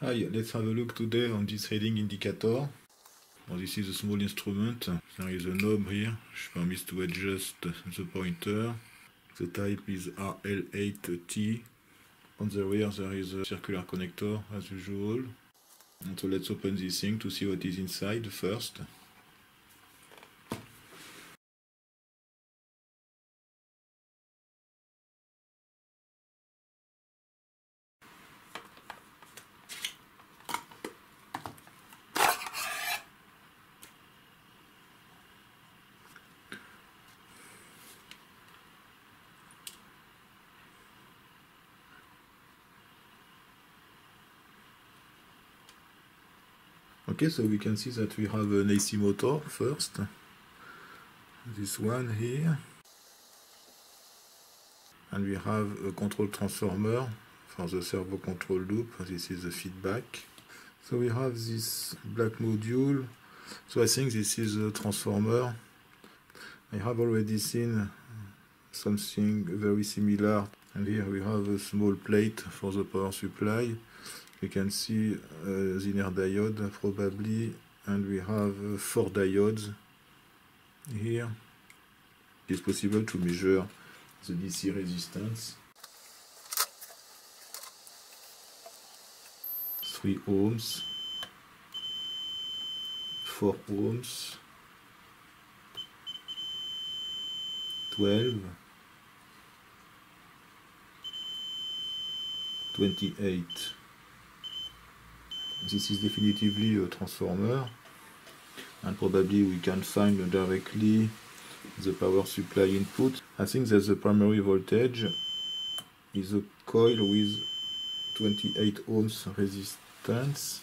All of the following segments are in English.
Hi, let's have a look today on this reading indicator. Well, this is a small instrument. There is a knob here which permits to adjust the pointer. The type is RL8T. On the rear there is a circular connector as usual. And so let's open this thing to see what is inside first. Okay, so we can see that we have an AC motor first. This one here. And we have a control transformer for the servo control loop. This is the feedback. So we have this black module. So I think this is a transformer. I have already seen something very similar. And here we have a small plate for the power supply. We can see the inner diode probably, and we have 4 diodes here. It is possible to measure the DC resistance. 3 ohms, 4 ohms, 12, 28. This is definitively a transformer, and probably we can find directly the power supply input. I think that the primary voltage is a coil with 28 ohms resistance.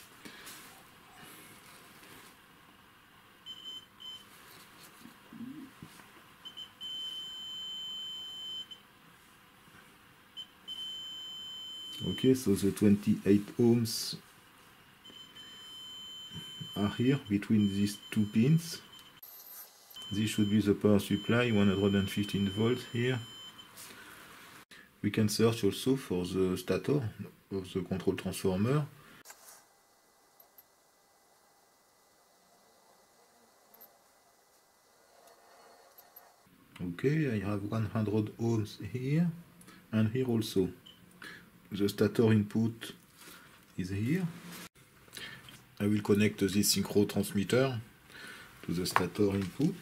Okay, so the 28 ohms are here between these 2 pins. This should be the power supply, 115 volts here. We can search also for the stator of the control transformer. Okay, I have 100 ohms here, and here also. The stator input is here. I will connect this synchro transmitter to the stator input.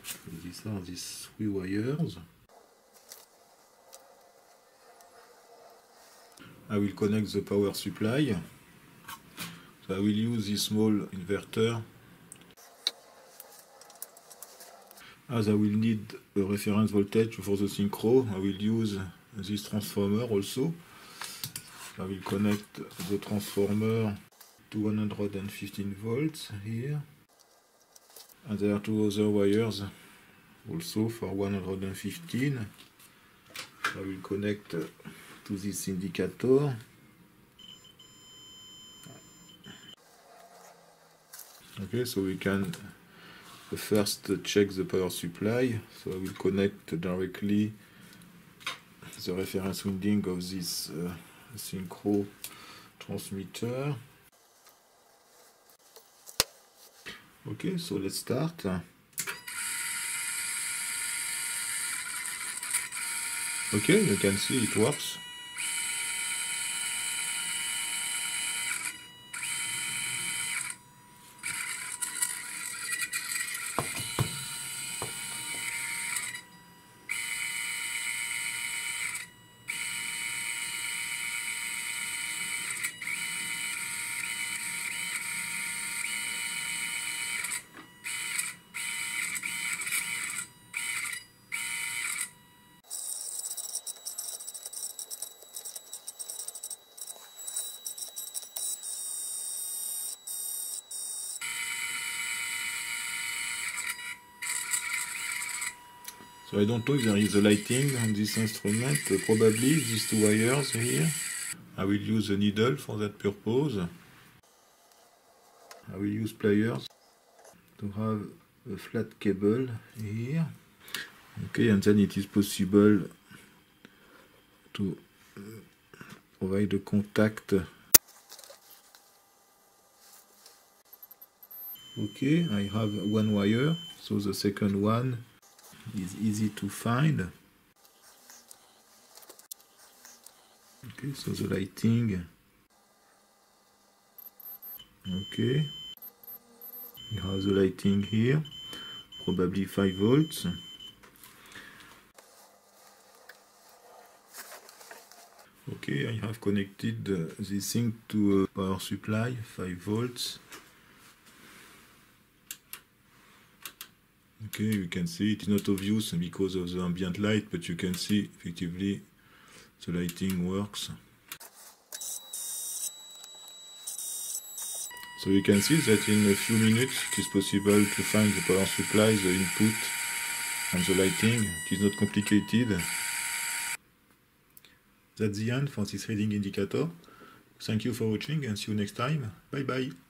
So these are these 3 wires. I will connect the power supply. So I will use this small inverter. As I will need a reference voltage for the synchro, I will use this transformer also. I will connect the transformer to 115 volts here. And there are 2 other wires also for 115. I will connect to this indicator. Okay, so we can first check the power supply. So I will connect directly the reference winding of this synchro transmitter. Okay, so let's start. Okay, you can see it works. So I don't know if there is a lighting on this instrument. Probably these 2 wires here. I will use a needle for that purpose. I will use pliers to have a flat cable here. Okay, and then it is possible to provide a contact. Okay, I have one wire, so the second one is easy to find. Okay, so the lighting. Okay, you have the lighting here, probably 5 volts. Okay, I have connected this thing to a power supply, 5 volts. Okay, you can see it is not obvious because of the ambient light, but you can see effectively the lighting works. So you can see that in a few minutes it is possible to find the power supply, the input and the lighting. It is not complicated. That's the end for this reading indicator. Thank you for watching and see you next time. Bye bye.